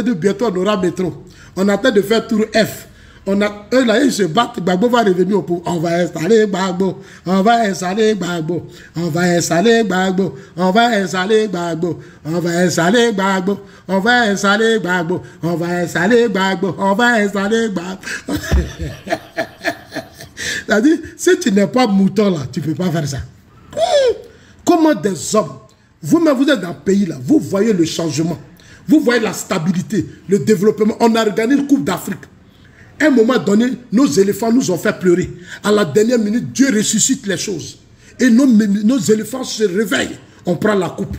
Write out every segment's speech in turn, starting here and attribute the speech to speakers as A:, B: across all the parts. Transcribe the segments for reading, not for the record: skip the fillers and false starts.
A: Bientôt on aura métro. On a train de faire tour F. On a, eux là, ils se battent. Gbagbo va revenir au pouvoir. On va installer Gbagbo. On va installer Gbagbo. On va installer Gbagbo. On va installer Gbagbo. On va installer Gbagbo. On va installer Gbagbo. On va installer Gbagbo. On va installer Gbagbo. C'est-à-dire, si tu n'es pas mouton là, tu ne peux pas faire ça. Comment des hommes, vous-même vous êtes dans le pays là, vous voyez le changement. Vous voyez la stabilité, le développement. On a regardé une Coupe d'Afrique. À un moment donné, nos éléphants nous ont fait pleurer. À la dernière minute, Dieu ressuscite les choses. Et nos éléphants se réveillent. On prend la coupe.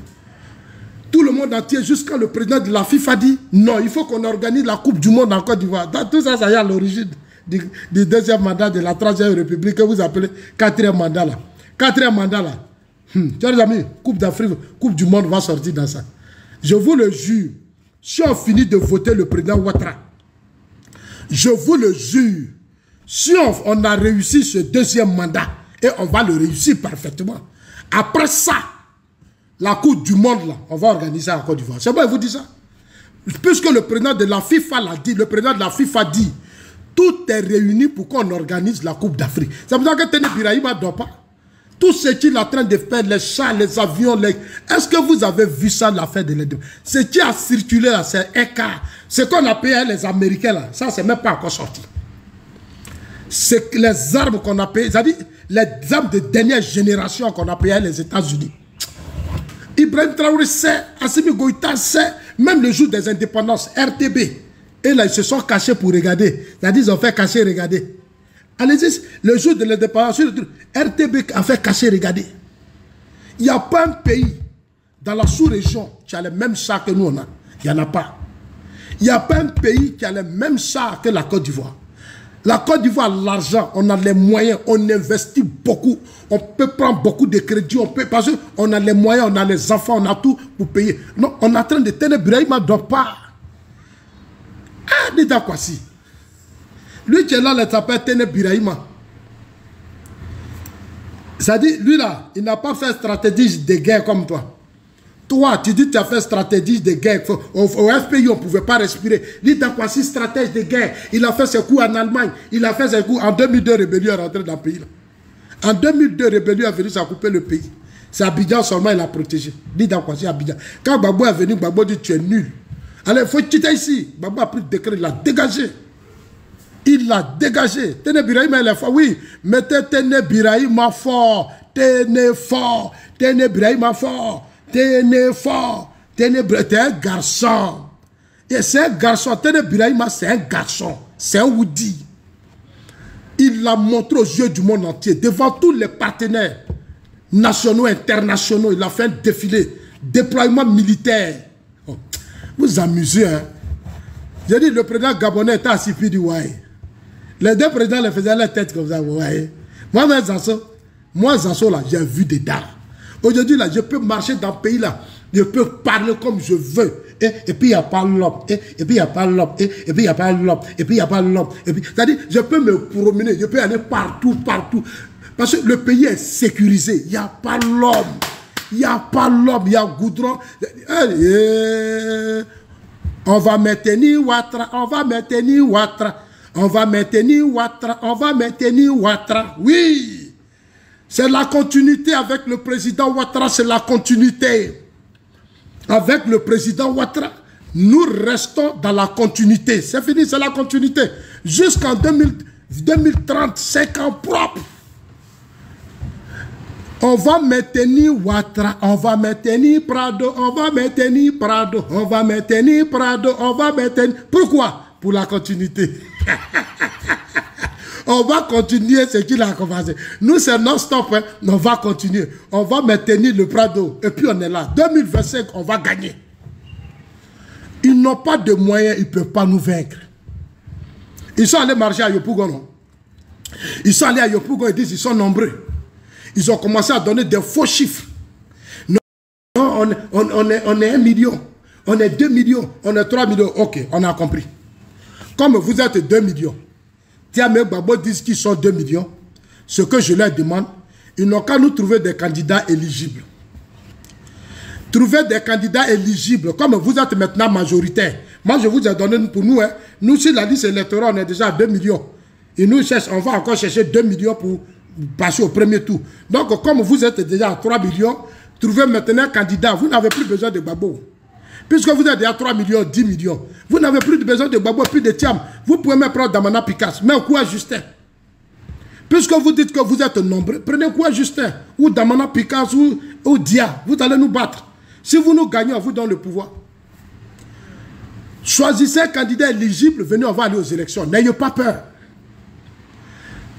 A: Tout le monde entier, jusqu'à le président de la FIFA dit, non, il faut qu'on organise la Coupe du Monde en Côte d'Ivoire. Tout ça, ça y est à l'origine du deuxième mandat de la Troisième République que vous appelez quatrième mandat là. Quatrième mandat là. Chers amis, Coupe d'Afrique, Coupe du Monde va sortir dans ça. Je vous le jure, si on finit de voter le président Ouattara, je vous le jure, si on a réussi ce deuxième mandat, et on va le réussir parfaitement, après ça, la Coupe du Monde, là, on va organiser en Côte d'Ivoire. C'est bon, il vous dit ça? Puisque le président de la FIFA l'a dit, le président de la FIFA dit, tout est réuni pour qu'on organise la Coupe d'Afrique. C'est pour ça que Téné Birahima ne dort pas. Tout ce qu'il est en train de faire, les chars, les avions, est-ce que vous avez vu ça, l'affaire de l'aide? Ce qui a circulé là, c'est écart. Ce qu'on a payé les Américains là, ça c'est même pas encore sorti. C'est les armes qu'on a payées, c'est-à-dire les armes de dernière génération qu'on a payées les États-Unis. Ibrahim Traoré sait, Assimi Goïta sait, même le jour des indépendances, RTB. Et là, ils se sont cachés pour regarder. C'est-à-dire, ils ont fait cacher, regarder. Allez-y, le jour de l'indépendance, RTB a fait cacher, regarder. Il n'y a pas un pays dans la sous-région qui a les mêmes chars que nous on a. Il n'y en a pas. Il n'y a pas un pays qui a les mêmes chars que la Côte d'Ivoire. La Côte d'Ivoire, l'argent, on a les moyens, on investit beaucoup, on peut prendre beaucoup de crédits, parce qu'on a les moyens, on a les enfants, on a tout pour payer. Non, on est en train de tenir Birahima ne dort pas. Ah, dis quoi si. Lui qui est là, il s'appelle Téné Birahima. C'est-à-dire, lui là, il n'a pas fait stratégie de guerre comme toi. Toi, tu dis que tu as fait stratégie de guerre. Au FPI, on ne pouvait pas respirer. Lui, dans quoi si stratège de guerre? Il a fait ses coups en Allemagne. Il a fait ses coups en 2002, rébellion est rentrée dans le pays. Là. En 2002, rébellion est venue, ça a coupé le pays. C'est Abidjan seulement, il a protégé. Dis dans quoi si Abidjan. Quand Gbagbo est venu, Gbagbo dit tu es nul. Allez, il faut quitter ici. Gbagbo a pris le décret, il l'a dégagé. Il l'a dégagé. Téné Birahima, il est fort. Oui, mettez Téné Birahima fort. Téné fort. Téné Birahima fort. Téné fort. Téné Birahima. T'es un garçon. Et c'est un garçon. Téné Birahima, c'est un garçon. C'est un Woody. Il l'a montré aux yeux du monde entier, devant tous les partenaires nationaux, internationaux. Il a fait un défilé. Déploiement militaire. Oh. Vous amusez, hein? J'ai dit, le président gabonais était assis puis du ouais. Les deux présidents les faisaient la tête comme ça, vous voyez. Moi, Zanso, là, j'ai vu des dames. Aujourd'hui, là, je peux marcher dans le pays, là. Je peux parler comme je veux. Et puis, il n'y a pas l'homme. Et puis, il n'y a pas l'homme. Et puis, il n'y a pas l'homme. Et puis, il n'y a pas l'homme. C'est-à-dire, je peux me promener. Je peux aller partout, partout. Parce que le pays est sécurisé. Il n'y a pas l'homme. Il n'y a pas l'homme. Il y a goudron. On va maintenir Ouattara. On va maintenir Ouattara. On va maintenir Ouattara, on va maintenir Ouattara. Oui, c'est la continuité avec le président Ouattara, c'est la continuité. Avec le président Ouattara, nous restons dans la continuité. C'est fini, c'est la continuité. Jusqu'en 2030, 5 ans propres. On va maintenir Ouattara, on va maintenir Prado, on va maintenir Prado, on va maintenir Prado, on va maintenir... Pourquoi? Pour la continuité. On va continuer ce qu'il a commencé. Nous, c'est non-stop. Hein. On va continuer. On va maintenir le Prado. Et puis, on est là. 2025, on va gagner. Ils n'ont pas de moyens. Ils ne peuvent pas nous vaincre. Ils sont allés marcher à Yopougon. Non? Ils sont allés à Yopougon. Ils disent qu'ils sont nombreux. Ils ont commencé à donner des faux chiffres. Non, on est 1 million. On est 2 millions. On est 3 millions. Ok, on a compris. Comme vous êtes 2 millions, Tiamé Gbagbo disent qu'ils sont 2 millions. Ce que je leur demande, ils n'ont qu'à nous trouver des candidats éligibles. Trouver des candidats éligibles. Comme vous êtes maintenant majoritaire, Moi, je vous ai donné pour nous. Hein, nous, sur la liste électorale, on est déjà à 2 millions. Et nous, on va encore chercher 2 millions pour passer au premier tour. Donc, comme vous êtes déjà à 3 millions, trouvez maintenant un candidat. Vous n'avez plus besoin de Gbagbo. Puisque vous êtes déjà à 3 millions, 10 millions, vous n'avez plus besoin de Gbagbo, plus de Thiam. Vous pouvez même prendre Damana Picasso. Mais quoi, Justin? Puisque vous dites que vous êtes nombreux, prenez quoi, Justin? Ou Damana Picasso ou Dia. Vous allez nous battre. Si vous nous gagnez, on vous donne le pouvoir. Choisissez un candidat éligible, venez, on va aller aux élections. N'ayez pas peur.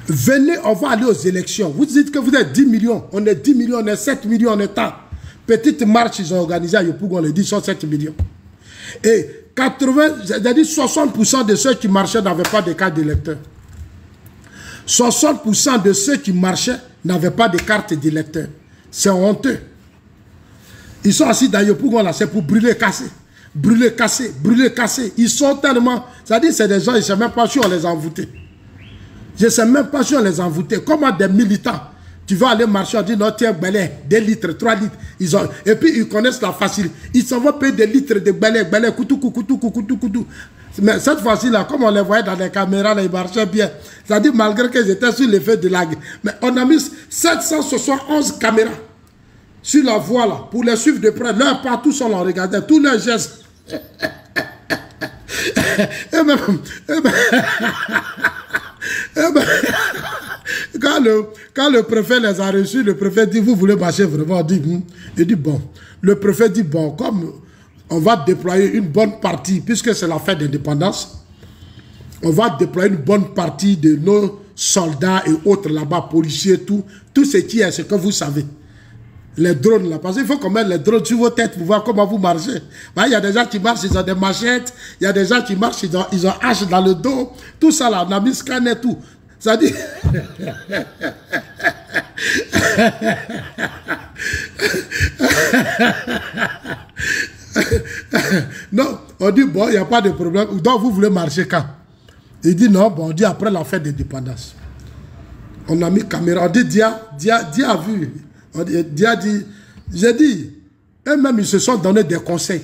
A: Venez, on va aller aux élections. Vous dites que vous êtes 10 millions. On est 10 millions, on est 7 millions, on est tant. Petite marche, ils ont organisé à Yopougon, on les dit, sont 7 millions. Et 60% de ceux qui marchaient n'avaient pas de carte d'électeur. 60% de ceux qui marchaient n'avaient pas de carte d'électeur. C'est honteux. Ils sont assis dans Yopougon, là, c'est pour brûler, casser. Brûler, casser, brûler, casser. Ils sont tellement... C'est-à-dire, c'est des gens, je ne sais même pas si on les a envoûtés. Je ne sais même pas si on les a envoûtés. Comment des militants, tu vas aller marcher, on dit non, tiens, balai, 2 litres, 3 litres. Et puis, ils connaissent la facilité. Ils s'en vont payer des litres de balai, coutou. Mais cette fois-ci, là, comme on les voyait dans les caméras, là, ils marchaient bien. C'est-à-dire, malgré qu'ils étaient sur l'effet de la... Mais on a mis 771 caméras sur la voie, là, pour les suivre de près. Leur partout, on en regardait, tous leurs gestes. Et même... Quand le préfet les a reçus, le préfet dit, vous voulez marcher vraiment? Il dit, bon. Le préfet dit, bon, comme on va déployer une bonne partie, puisque c'est la fête d'indépendance, on va déployer une bonne partie de nos soldats et autres là-bas, policiers, tout ce qui est, ce que vous savez. Les drones là, parce qu'il faut qu'on mette les drones sur vos têtes pour voir comment vous marchez. Il y a des gens qui marchent, ils ont des machettes, il y a des gens qui marchent, ils ont hache dans le dos, tout ça là, on a mis scanner, tout. Ça dit... Non, on dit, bon, il n'y a pas de problème. Donc, vous voulez marcher quand? Il dit, non, bon, on dit après la fête d'indépendance. On a mis caméra, on dit, Dia a vu. Dia dit, j'ai dit, eux-mêmes, ils se sont donné des conseils.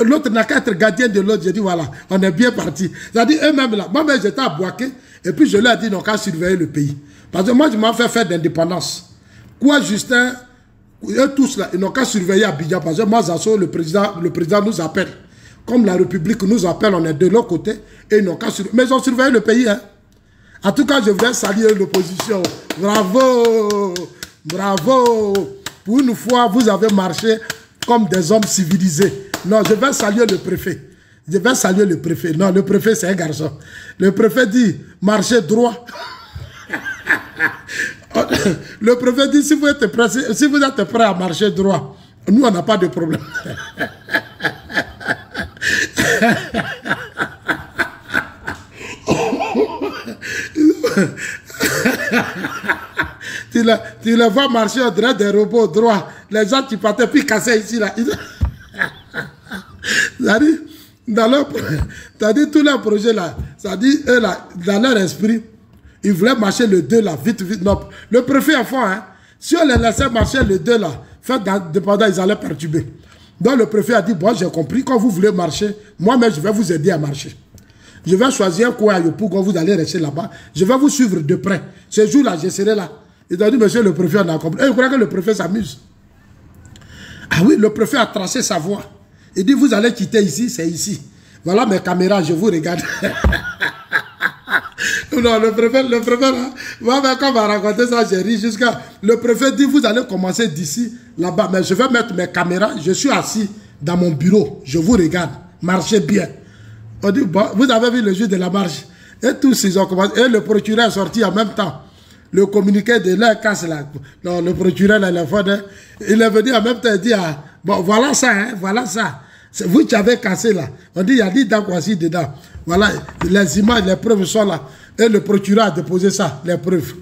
A: L'autre n'a qu'à être gardien de l'autre. J'ai dit, voilà, on est bien parti. C'est-à-dire, eux-mêmes, là, moi-même, j'étais à Boaké, et puis je leur ai dit, non, qu'à surveiller le pays. Parce que moi, je m'en fais faire d'indépendance. Quoi, Justin, eux tous là, ils n'ont qu'à surveiller Abidjan. Parce que moi, Zasso, le président nous appelle. Comme la République nous appelle, on est de l'autre côté, et ils n'ont qu'à surveiller. Mais ils ont surveillé le pays, hein. En tout cas, je voudrais saluer l'opposition. Bravo! Bravo! Pour une fois, vous avez marché comme des hommes civilisés. Non, je vais saluer le préfet. Je vais saluer le préfet. Non, le préfet, c'est un garçon. Le préfet dit, marchez droit. Le préfet dit, si vous êtes prêt à marcher droit, nous, on n'a pas de problème. Tu les vois marcher au droit des robots droits. Les gens qui partaient puis cassaient ici là. C'est-à-dire tous leurs projets là, c'est-à-dire eux là, dans leur esprit, ils voulaient marcher le 2 là, vite. Non, le préfet enfant, hein, si on les laissait marcher le 2 là, fait d'indépendance, ils allaient perturber. Donc le préfet a dit, bon, j'ai compris, quand vous voulez marcher, moi-même je vais vous aider à marcher. Je vais choisir un coin à Yopougon, vous allez rester là-bas. Je vais vous suivre de près. Ce jour-là, je serai là. Il a dit, monsieur le préfet, on a compris. Et je crois que le préfet s'amuse. Ah oui, le préfet a tracé sa voie. Il dit, vous allez quitter ici, c'est ici. Voilà mes caméras, je vous regarde. Non, le préfet, là, moi, quand on va raconter ça, j'ai ri jusqu'à... Le préfet dit, vous allez commencer d'ici, là-bas. Mais je vais mettre mes caméras, je suis assis dans mon bureau. Je vous regarde. Marchez bien. On dit, bon, vous avez vu le jour de la marche. Et tous, ils ont commencé. Et le procureur est sorti en même temps. Le communiqué de leur casse là. Non, le procureur, là, il est venu en même temps et dit, ah, bon, voilà ça, hein, voilà ça. C'est vous qui avez cassé là. On dit, il y a 10 dents voici dedans. Voilà, les images, les preuves sont là. Et le procureur a déposé ça, les preuves.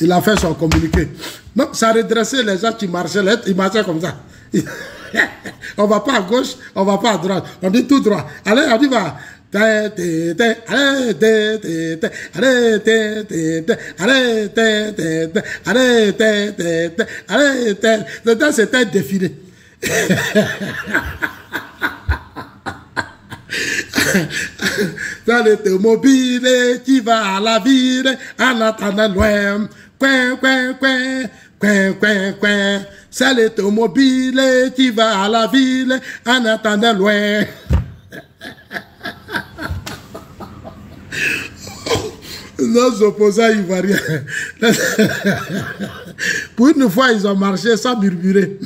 A: Il a fait son communiqué. Donc, ça a redressé les gens qui marchaient là. Ils marchaient comme ça. On ne va pas à gauche, on ne va pas à droite. On dit tout droit. Allez, on dit va. C'était défilé. Dans l'automobile qui va à la ville en attendant loin. Coin, coin, coin, coin, coin, coin. C'est l'automobile qui va à la ville en attendant loin. Nos opposants ivoiriens. Pour une fois, ils ont marché sans murmurer.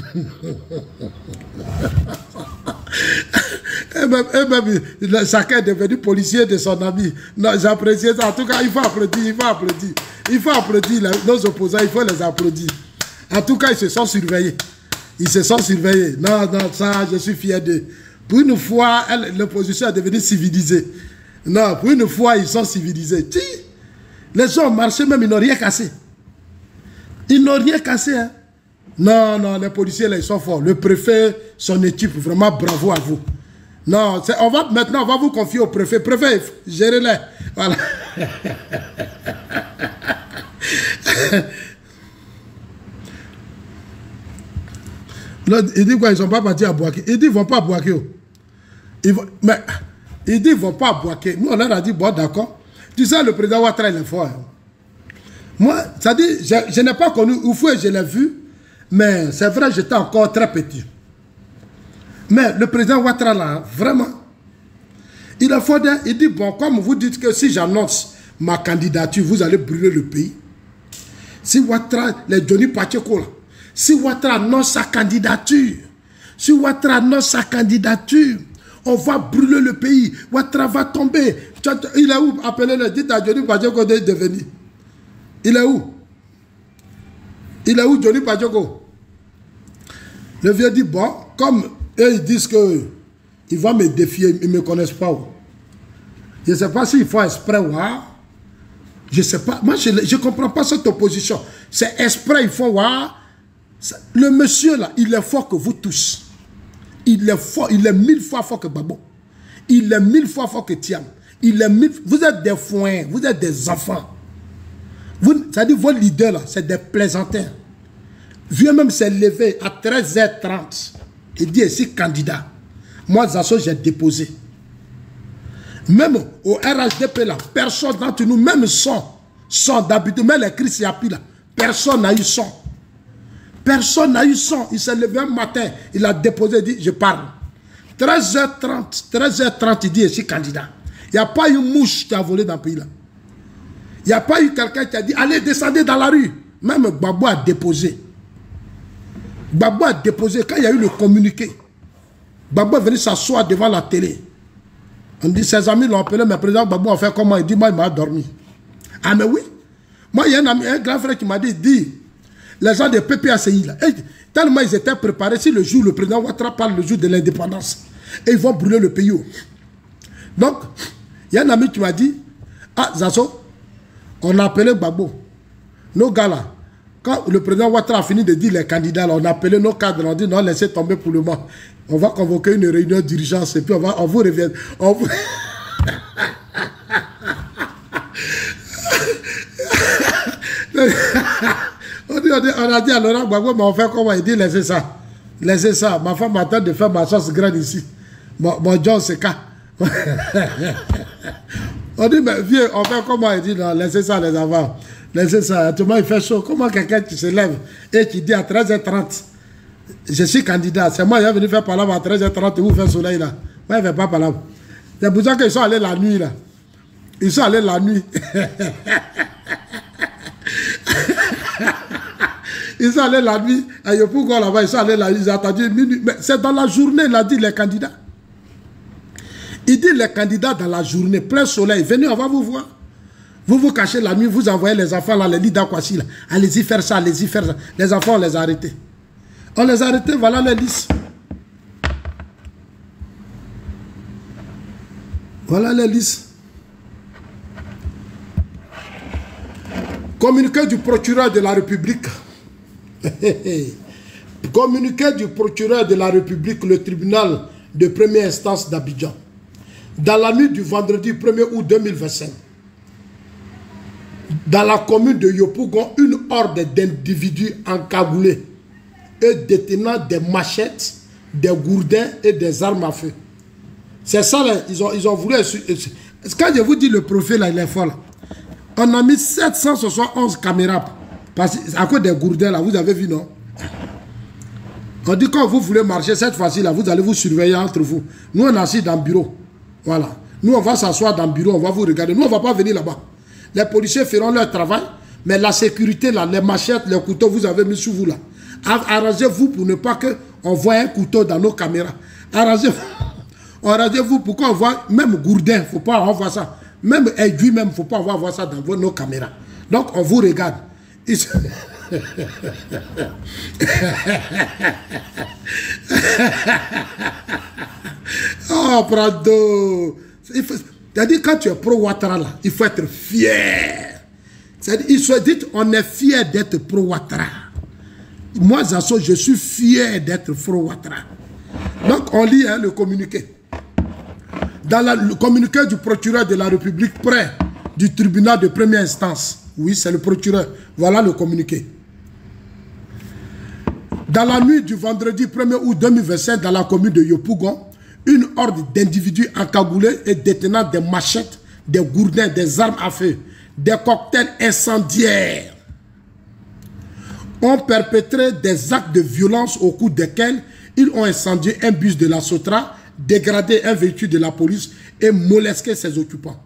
A: Et même, chacun est devenu policier de son ami. Non, j'apprécie ça. En tout cas, il faut applaudir, il faut applaudir. Il faut applaudir nos opposants, il faut les applaudir. En tout cas, ils se sont surveillés. Ils se sont surveillés. Non, non, ça, je suis fier d'eux. Pour une fois, l'opposition est devenue civilisée. Non, pour une fois, ils sont civilisés. Les gens ont marché, même ils n'ont rien cassé. Ils n'ont rien cassé. Hein. Non, non, les policiers, là, ils sont forts. Le préfet, son équipe, vraiment bravo à vous. Non, maintenant, on va vous confier au préfet. Préfet, gérez-les. Voilà. Là, il dit quoi, ils ne sont pas partis à Bouaké. Il dit, ils ne vont pas à Bouaké. Mais, il dit, ils ne vont pas à Bouaké. Nous, on leur a dit, bon, d'accord. Tu sais, le président Ouattara, il est fort. Hein. Moi, ça dit, je n'ai pas connu Oufoué, je l'ai vu, mais c'est vrai, j'étais encore très petit. Mais le président Ouattara, là, vraiment, il est fort. Il dit, bon, comme vous dites que si j'annonce ma candidature, vous allez brûler le pays. Si Ouattara, les Johnny Pacheco, là, si Ouattara annonce sa candidature, on va brûler le pays. Ouattara va tomber. Il est où? Appelez-le. Dites à Johnny Pacheco de venir. Il est où? Il est où Johnny Pacheco? Le vieux dit, bon, comme eux ils disent qu'ils vont me défier, ils ne me connaissent pas. Je ne sais pas s'il faut exprès ou je ne sais pas. Moi, je ne comprends pas cette opposition. C'est exprès, ils font le monsieur là, il est fort que vous tous. Il est fort, il est 1000 fois fort que Babo. Il est 1000 fois fort que Thiam. Vous êtes des foins, vous êtes des enfants. C'est-à-dire vos leaders là, c'est des plaisantins. Vieux même s'est levé à 13h30. Il dit ici candidat. Moi, Zasso, j'ai déposé. Même au RHDP là, personne d'entre nous, même son d'habitude, même les Chris Yapi là, personne n'a eu son. Personne n'a eu son. Il s'est levé un matin, il a déposé, il dit je parle. 13h30, il dit ici candidat. Il n'y a pas eu une mouche qui a volé dans le pays là. Il n'y a pas eu quelqu'un qui a dit allez descendez dans la rue. Même Gbagbo a déposé. Gbagbo a déposé quand il y a eu le communiqué. Gbagbo est venu s'asseoir devant la télé. On dit ses amis l'ont appelé, mais président Gbagbo a fait comment? Il dit moi il m'a dormi. Ah mais oui. Moi il y a un grand frère qui m'a dit les gens de PPACI là, tellement ils étaient préparés, si le jour le président Ouattara parle le jour de l'indépendance, et ils vont brûler le pays. Donc, il y a un ami qui m'a dit, ah Zasso, on a appelé Gbagbo. Nos gars là, quand le président Ouattara a fini de dire les candidats là, on a appelé nos cadres, on a dit non, laissez tomber pour le moment. On va convoquer une réunion d'urgence et puis on vous revient. On a dit à Laurent Gbagbo, mais on fait comment? Il dit laissez ça. Laissez ça. Ma femme m'attend de faire ma sauce grande ici. Mon John c'est cas. On dit, mais vieux, on fait comment? Il dit non, laissez ça les enfants. Laissez ça. Actuellement, il fait chaud. Comment quelqu'un qui se lève et qui dit à 13h30, je suis candidat. C'est moi qui est venu faire palabre à 13h30 et vous faites soleil là. Moi, il ne fait pas palabre. C'est pour ça qu'ils sont allés la nuit là. Ils sont allés la nuit. Ils sont allés la nuit. À Yopougon là-bas, ils sont allés la nuit. Ils ont attendu une minute. Mais c'est dans la journée, il a dit les candidats. Il dit les candidats dans la journée, plein soleil. Venez, on va vous voir. Vous vous cachez la nuit, vous envoyez les enfants là, les lits d'Akwasi là. Allez-y faire ça, allez-y faire ça. Les enfants, on les a arrêtés. On les a arrêtés, voilà les listes. Voilà les listes. Communiqué du procureur de la République. Communiqué du procureur de la République, le tribunal de première instance d'Abidjan. Dans la nuit du vendredi 1er août 2025, dans la commune de Yopougon, une horde d'individus encagoulés et détenant des machettes, des gourdins et des armes à feu C'est ça, là, ils ont voulu... Quand je vous dis le prophète, là, il est fort, là. On a mis 771 caméras. Parce à cause des gourdins, là, vous avez vu, non? On dit quand vous voulez marcher, cette fois-ci, là, vous allez vous surveiller entre vous. Nous, on est assis dans le bureau. Voilà. Nous, on va s'asseoir dans le bureau, on va vous regarder. Nous, on ne va pas venir là-bas. Les policiers feront leur travail, mais la sécurité, là, les machettes, les couteaux, vous avez mis sous vous, là. Arrangez-vous pour ne pas qu'on voit un couteau dans nos caméras. Arrangez-vous pour qu'on voit, même gourdin, il ne faut pas avoir ça. Même aiguille, même, il ne faut pas avoir ça dans nos caméras. Donc, on vous regarde. Oh, Prado. C'est-à-dire, quand tu es pro-Ouattara, là, il faut être fier. C'est-à-dire, il se dit, on est fier d'être pro-Ouattara. Moi, Zasso, je suis fier d'être pro-Ouattara. Donc, on lit le communiqué. Dans le communiqué du procureur de la République près du tribunal de première instance. Oui, c'est le procureur. Voilà le communiqué. Dans la nuit du vendredi 1er août 2025, dans la commune de Yopougon, une horde d'individus encagoulés et détenant des machettes, des gourdins, des armes à feu, des cocktails incendiaires ont perpétré des actes de violence au cours desquels ils ont incendié un bus de la Sotra, dégradé un véhicule de la police et molesté ses occupants.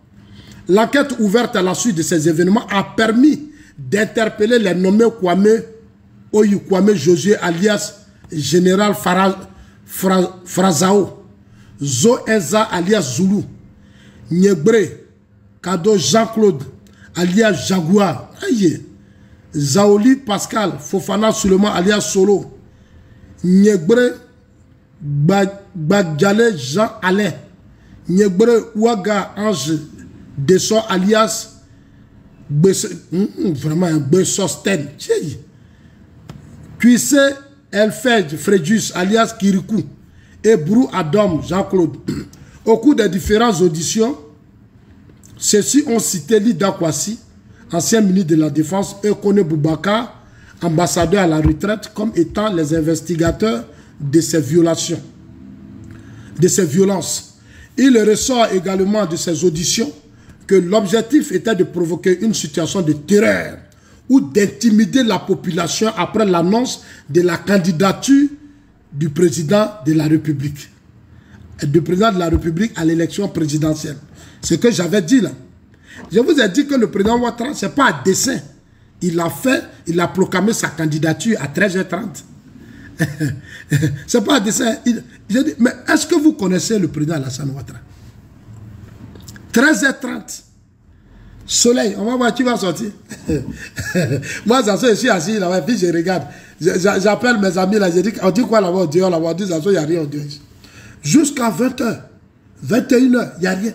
A: L'enquête ouverte à la suite de ces événements a permis d'interpeller les nommés Kwame Oyukwame Josué alias Général Frazao, Zo Enza alias Zulu, Nyebre Kado Jean-Claude alias Jaguar, Zaoli Pascal Fofana Suleiman alias Solo, Nyebre Badjale Jean Alain, Nyebre Ouaga Ange Desso alias vraiment un Bessosten, Cuissé Elfed Fréjus alias Kirikou et Brou Adam Jean-Claude. Au cours des différentes auditions, ceux-ci ont cité Lida Kwasi, ancien ministre de la Défense, et Kone Boubacar, ambassadeur à la retraite, comme étant les investigateurs de ces violations, de ces violences. Il ressort également de ces auditions que l'objectif était de provoquer une situation de terreur ou d'intimider la population après l'annonce de la candidature du président de la République. Du président de la République à l'élection présidentielle. Ce que j'avais dit là. Je vous ai dit que le président Ouattara, ce n'est pas à dessein. Il a proclamé sa candidature à 13h30. Ce n'est pas à dessein. J'ai dit, mais est-ce que vous connaissez le président Alassane Ouattara? 13h30. Soleil, on va voir qui va sortir. Moi, je suis assis là, puis je regarde. J'appelle mes amis là, je dis, on dit quoi là-bas, on dit là-bas, on dit, il n'y a rien, on dit. Jusqu'à 20h, 21h, il n'y a rien.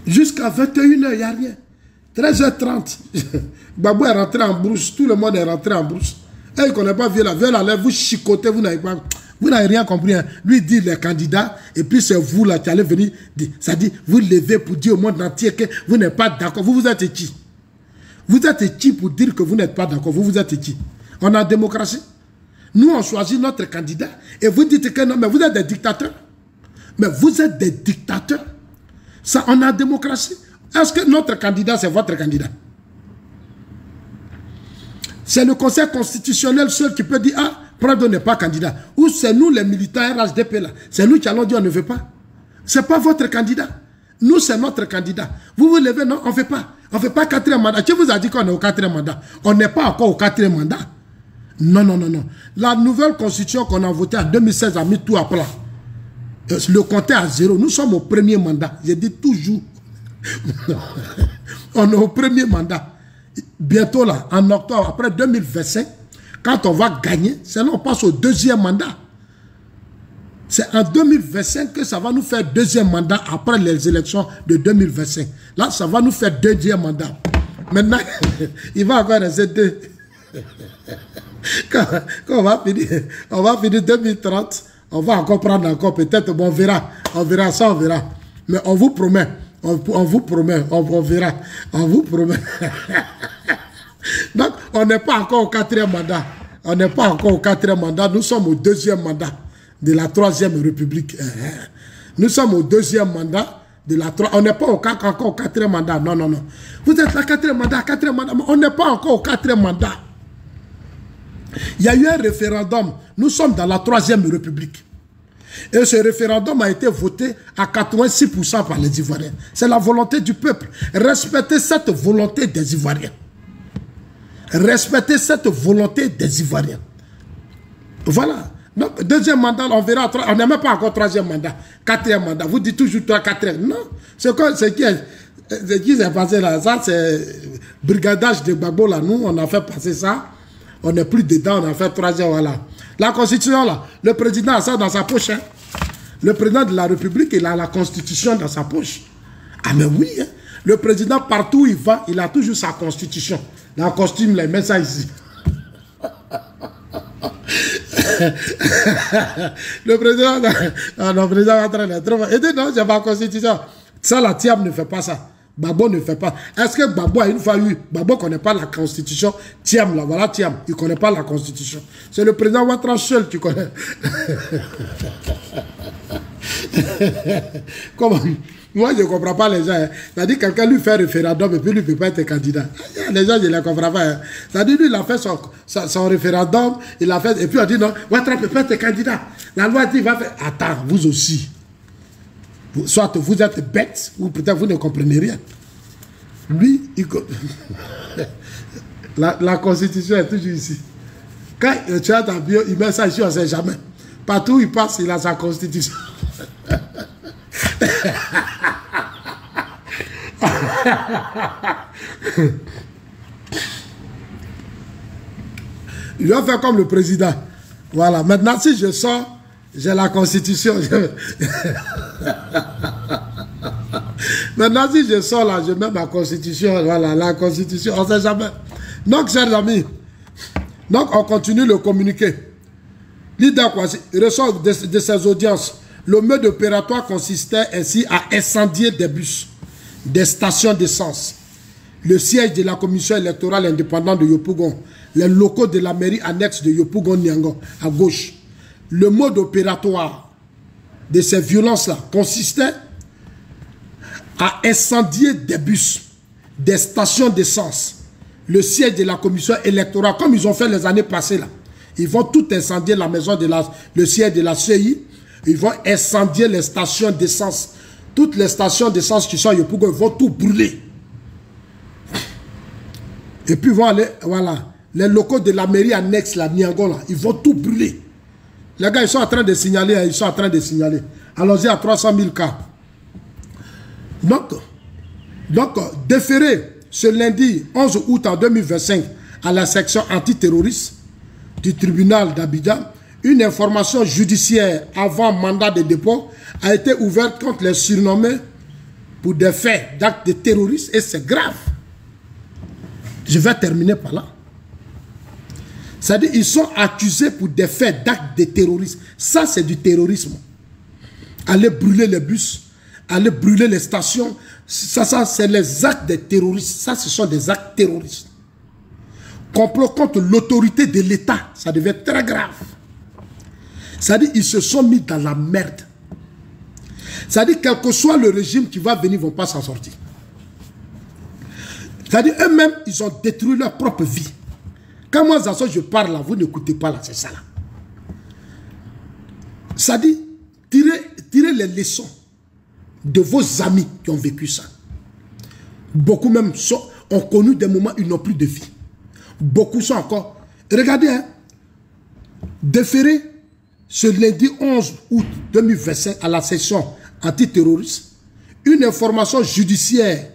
A: Jusqu'à 21h, il n'y a rien. 13h30, Babou est rentré en brousse, tout le monde est rentré en brousse. Et il ne connaît pas Viola. Viola, là, vous chicotez, vous n'avez pas... Vous n'avez rien compris. Hein. Lui dit les candidats, et puis c'est vous là qui allez venir. Ça dit, vous levez pour dire au monde entier que vous n'êtes pas d'accord. Vous êtes qui? Vous êtes qui pour dire que vous n'êtes pas d'accord? Vous êtes qui? On a démocratie. Nous, on choisit notre candidat. Et vous dites que non, mais vous êtes des dictateurs. Mais vous êtes des dictateurs. Ça, on a démocratie. Est-ce que notre candidat, c'est votre candidat? C'est le Conseil constitutionnel seul qui peut dire, ah, Prado n'est pas candidat. Ou c'est nous les militaires RHDP là. C'est nous qui allons dire on ne veut pas. Ce n'est pas votre candidat. Nous, c'est notre candidat. Vous vous levez, non, on ne fait pas. On ne fait pas 4e mandat. Qui vous a dit qu'on est au 4e mandat? On n'est pas encore au 4e mandat. Non, non, non, non. La nouvelle constitution qu'on a votée en 2016 a mis tout à plat. Le compte est à 0. Nous sommes au 1er mandat. Je dis toujours. On est au 1er mandat. Bientôt là, en octobre, après 2025, quand on va gagner, c'est là on passe au 2e mandat. C'est en 2025 que ça va nous faire 2e mandat après les élections de 2025. Là, ça va nous faire 2e mandat. Maintenant, il va encore rester 2. Quand on va finir 2030, on va encore prendre encore peut-être, bon, on verra ça, on verra. Mais on vous promet, on vous promet, on verra, on vous promet. Donc, on n'est pas encore au 4e mandat. On n'est pas encore au 4e mandat, nous sommes au 2e mandat. de la 3e République. Nous sommes au 2e mandat de la 3e. On n'est pas encore au 4e mandat. Non, non, non. Vous êtes la 4e mandat, 4e mandat. On n'est pas encore au 4e mandat. Il y a eu un référendum. Nous sommes dans la 3e République. Et ce référendum a été voté à 86% par les Ivoiriens. C'est la volonté du peuple. Respectez cette volonté des Ivoiriens. Respectez cette volonté des Ivoiriens. Voilà. Donc, 2e mandat, on verra. On n'est même pas encore 3e mandat. 4e mandat. Vous dites toujours 3, 4e. Non. C'est qui s'est passé là. Ça, c'est brigadage de Gbagbo là. Nous, on a fait passer ça. On n'est plus dedans. On a fait 3e. Voilà. La Constitution là. Le président a ça dans sa poche. Hein. Le président de la République, il a la Constitution dans sa poche. Ah, mais oui. Hein. Le président, partout où il va, il a toujours sa Constitution. Dans le costume, il met ça ici. Le président est en train d'être trop... Il dit non, j'ai ma Constitution. Ça, la Thiam ne fait pas ça. Gbagbo ne fait pas. Est-ce que Gbagbo a une fois eu... Gbagbo ne connaît pas la Constitution. Thiam, là, voilà Thiam. Il ne connaît pas la Constitution. C'est le président Ouattara seul, tu connais. Comment? Moi, je ne comprends pas les gens. Hein. C'est-à-dire que quelqu'un lui fait un référendum et puis lui ne peut pas être candidat. Les gens, je ne les comprends pas. Hein. C'est-à-dire lui, il a fait son référendum, il a fait... Et puis on dit non, Ouattara ne peut pas être candidat. La loi dit, il va faire... Attends, vous aussi. Soit vous êtes bête, ou peut-être vous ne comprenez rien. Lui, il... la Constitution est toujours ici. Quand tu as ta bio, il met ça ici, on ne sait jamais. Partout où il passe, il a sa Constitution. Il va faire comme le président. Voilà. Maintenant, si je sors, j'ai la Constitution. Maintenant, si je sors là, je mets ma Constitution. Voilà, la Constitution. On ne sait jamais. Donc, chers amis, donc on continue le communiqué. Leader Kwasi ressort de ses audiences. Le mode opératoire consistait ainsi à incendier des bus, des stations d'essence, le siège de la commission électorale indépendante de Yopougon, les locaux de la mairie annexe de Yopougon-Niango, à gauche. Le mode opératoire de ces violences-là consistait à incendier des bus, des stations d'essence, le siège de la commission électorale, comme ils ont fait les années passées là. Ils vont tout incendier la maison de le siège de la CI. Ils vont incendier les stations d'essence. Toutes les stations d'essence qui sont à Yopougon, ils vont tout brûler. Et puis ils vont aller, voilà, les locaux de la mairie annexe, la Niango, là, ils vont tout brûler. Les gars, ils sont en train de signaler, ils sont en train de signaler. Allons-y à 300 000 cas. Donc, déféré ce lundi 11 août en 2025 à la section antiterroriste du tribunal d'Abidjan, une information judiciaire avant mandat de dépôt a été ouverte contre les surnommés pour des faits d'actes de terrorisme et c'est grave. Je vais terminer par là. C'est-à-dire qu'ils sont accusés pour des faits d'actes de terrorisme. Ça, c'est du terrorisme. Aller brûler les bus, aller brûler les stations, ça c'est les actes de terroristes. Ça, ce sont des actes terroristes. Complot contre l'autorité de l'État, ça devient très grave. C'est-à-dire qu'ils se sont mis dans la merde. C'est-à-dire quel que soit le régime qui va venir, ils ne vont pas s'en sortir. C'est-à-dire eux-mêmes, ils ont détruit leur propre vie. Quand moi, je parle là, vous n'écoutez pas là, c'est ça là. C'est-à-dire, tirez les leçons de vos amis qui ont vécu ça. Beaucoup même ont connu des moments où ils n'ont plus de vie. Beaucoup sont encore... Regardez, hein, déféré ce lundi 11 août 2025 à la session antiterroriste, une information judiciaire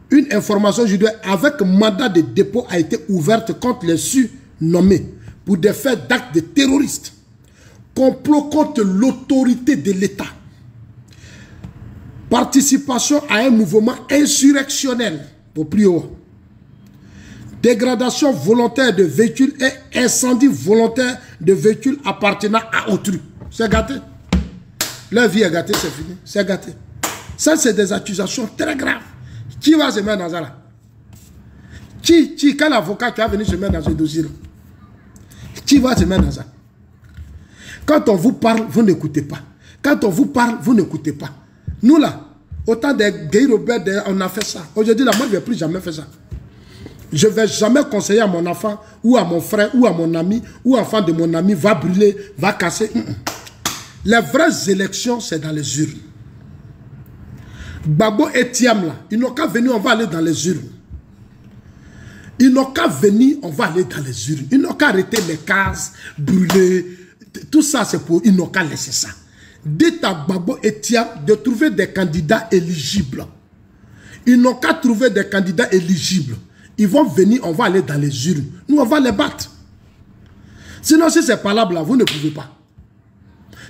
A: avec mandat de dépôt a été ouverte contre les surnommés pour des faits d'actes de terroristes, complot contre l'autorité de l'État, participation à un mouvement insurrectionnel au plus haut, dégradation volontaire de véhicules et incendie volontaire de véhicules appartenant à autrui. C'est gâté. Leur vie est gâtée, c'est fini. C'est gâté. Ça, c'est des accusations très graves. Qui va se mettre dans ça là? Quel avocat qui va venir se mettre dans ce dossier là? Qui va se mettre dans ça? Quand on vous parle, vous n'écoutez pas. Quand on vous parle, vous n'écoutez pas. Nous là, autant des Guy Robert, on a fait ça. Aujourd'hui, là, moi, je ne vais plus jamais faire ça. Je ne vais jamais conseiller à mon enfant, ou à mon frère, ou à mon ami, ou enfant de mon ami, va brûler, va casser. Les vraies élections, c'est dans les urnes. Gbagbo et Thiam, là, ils n'ont qu'à venir, on va aller dans les urnes. Ils n'ont qu'à venir, on va aller dans les urnes. Ils n'ont qu'à arrêter les cases, brûler. Tout ça, c'est pour... Ils n'ont qu'à laisser ça. Dites à Gbagbo et Thiam de trouver des candidats éligibles. Ils n'ont qu'à trouver des candidats éligibles. Ils vont venir, on va aller dans les urnes. Nous, on va les battre. Sinon, si c'est palable, là, vous ne pouvez pas.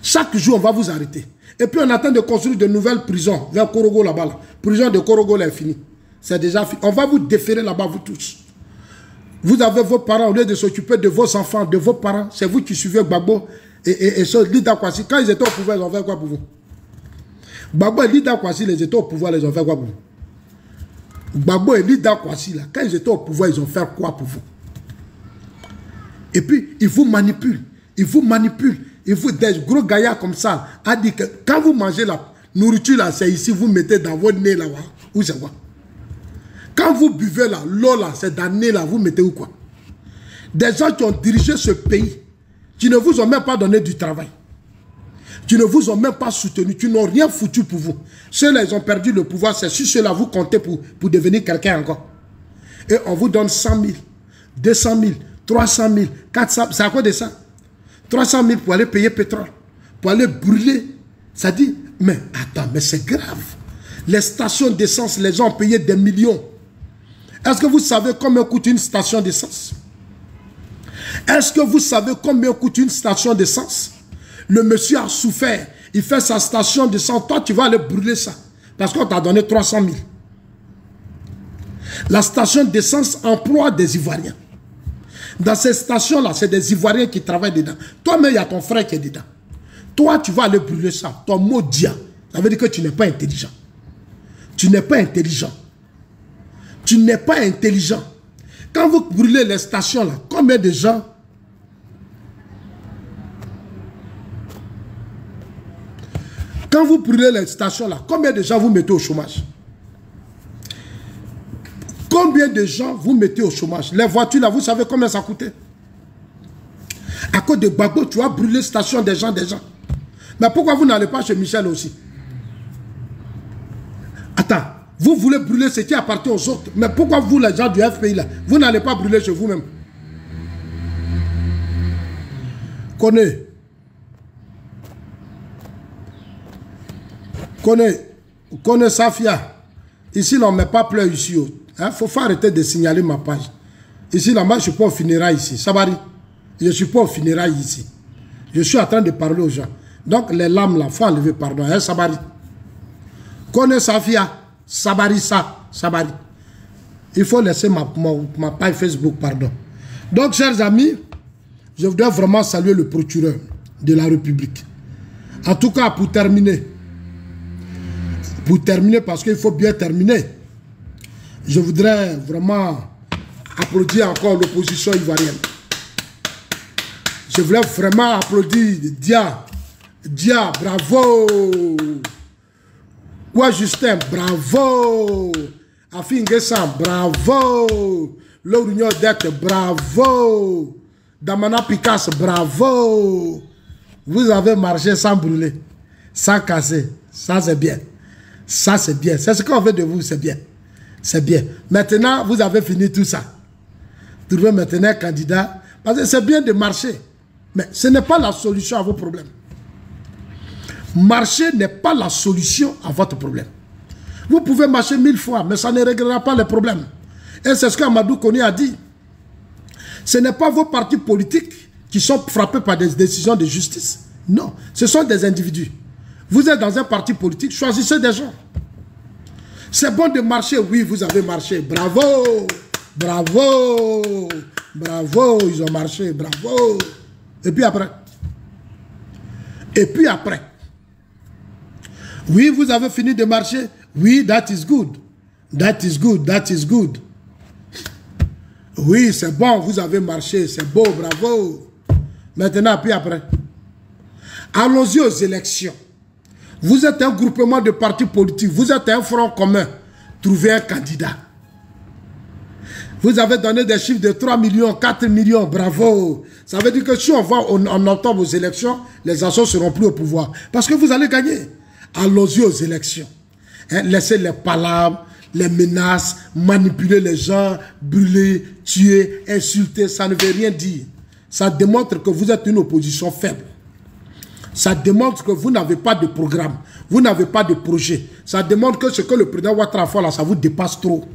A: Chaque jour, on va vous arrêter. Et puis, on attend de construire de nouvelles prisons vers Korogo là-bas. Là. Prison de Korogo, là, est finie. C'est déjà fini. On va vous déférer là-bas, vous tous. Vous avez vos parents, au lieu de s'occuper de vos enfants, de vos parents. C'est vous qui suivez Gbagbo et ce Lida Kwasi. Quand ils étaient au pouvoir, ils ont fait quoi pour vous? Gbagbo et Lida Kwasi, ils étaient au pouvoir, ils ont fait quoi pour vous? Gbagbo et Lida Kwasi, là, quand ils étaient au pouvoir, ils ont fait quoi pour vous? Et puis, ils vous manipulent. Ils vous manipulent. Ils vous, des gros gaillards comme ça, a dit que quand vous mangez la nourriture, là, c'est ici, vous mettez dans votre nez, là, où c'est quoi? Quand vous buvez là, l'eau là, c'est dans le nez là, vous mettez où quoi? Des gens qui ont dirigé ce pays, qui ne vous ont même pas donné du travail, qui ne vous ont même pas soutenu, qui n'ont rien foutu pour vous. Ceux-là, ils ont perdu le pouvoir, c'est sur ceux-là, vous comptez pour devenir quelqu'un encore. Et on vous donne 100 000, 200 000, 300 000, 400 000, c'est à quoi de ça? 300 000 pour aller payer pétrole, pour aller brûler. Ça dit, mais attends, mais c'est grave. Les stations d'essence, les gens ont payé des millions. Est-ce que vous savez combien coûte une station d'essence? Est-ce que vous savez combien coûte une station d'essence? Le monsieur a souffert. Il fait sa station d'essence. Toi, tu vas aller brûler ça. Parce qu'on t'a donné 300 000. La station d'essence emploie des Ivoiriens. Dans ces stations-là, c'est des Ivoiriens qui travaillent dedans. Toi-même, il y a ton frère qui est dedans. Toi, tu vas aller brûler ça. Ton maudit. Ça veut dire que tu n'es pas intelligent. Tu n'es pas intelligent. Tu n'es pas intelligent. Quand vous brûlez les stations là, combien de gens quand vous brûlez les stations là, combien de gens vous mettez au chômage? Combien de gens vous mettez au chômage? Les voitures là, vous savez combien ça coûtait? À cause de Gbagbo, tu as brûlé les stations des gens. Mais pourquoi vous n'allez pas chez Michel aussi? Attends. Vous voulez brûler ce qui appartient aux autres. Mais pourquoi vous, les gens du FPI, là, vous n'allez pas brûler chez vous-même? Connais Safia. Ici, on ne met pas pleurs ici. Il faut arrêter de signaler ma page. Ici, là, moi, je ne suis pas au funérailles ici. Sabari, je ne suis pas au funérailles ici. Je suis en train de parler aux gens. Donc, les lames, là, il faut enlever pardon. Hein, Sabari. Connais Safia. Sabari. Il faut laisser ma page Facebook, pardon. Donc, chers amis, je voudrais vraiment saluer le procureur de la République. En tout cas, pour terminer, parce qu'il faut bien terminer, je voudrais vraiment applaudir encore l'opposition ivoirienne. Je voulais vraiment applaudir Dia, bravo! Ouais, Justin, bravo! Afi Nguessan, bravo! L'Union d'Être, bravo! Damana Picasso, bravo! Vous avez marché sans brûler, sans casser. Ça, c'est bien. Ça, c'est bien. C'est ce qu'on veut de vous, c'est bien. C'est bien. Maintenant, vous avez fini tout ça. Trouvez maintenant un candidat. Parce que c'est bien de marcher. Mais ce n'est pas la solution à vos problèmes. Marcher n'est pas la solution à votre problème. Vous pouvez marcher 1000 fois, mais ça ne réglera pas les problèmes. Et c'est ce qu'Amadou Kone a dit. Ce n'est pas vos partis politiques qui sont frappés par des décisions de justice. Non, ce sont des individus. Vous êtes dans un parti politique, choisissez des gens. C'est bon de marcher, oui, vous avez marché. Bravo, bravo, bravo, ils ont marché, bravo. Et puis après, oui, vous avez fini de marcher. Oui, that is good. That is good, that is good. Oui, c'est bon, vous avez marché, c'est beau, bravo. Maintenant, puis après. Allons-y aux élections. Vous êtes un groupement de partis politiques, vous êtes un front commun. Trouvez un candidat. Vous avez donné des chiffres de 3 millions, 4 millions, bravo. Ça veut dire que si on va en octobre aux élections, les Assons ne seront plus au pouvoir. Parce que vous allez gagner. Allons-y aux élections. Hein, laissez les palabres, les menaces, manipuler les gens, brûler, tuer, insulter, ça ne veut rien dire. Ça démontre que vous êtes une opposition faible. Ça démontre que vous n'avez pas de programme, vous n'avez pas de projet. Ça démontre que ce que le président Ouattara fait là, ça vous dépasse trop.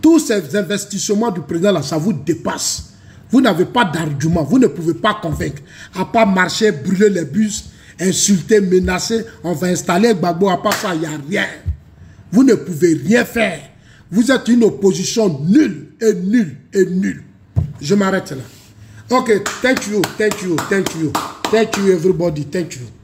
A: Tous ces investissements du président là, ça vous dépasse. Vous n'avez pas d'argument, vous ne pouvez pas convaincre. À part marcher, brûler les bus, insulter, menacer, on va installer Gbagbo, à part ça, il n'y a rien. Vous ne pouvez rien faire. Vous êtes une opposition nulle et nulle et nulle. Je m'arrête là. Ok, thank you, thank you, thank you. Thank you everybody, thank you.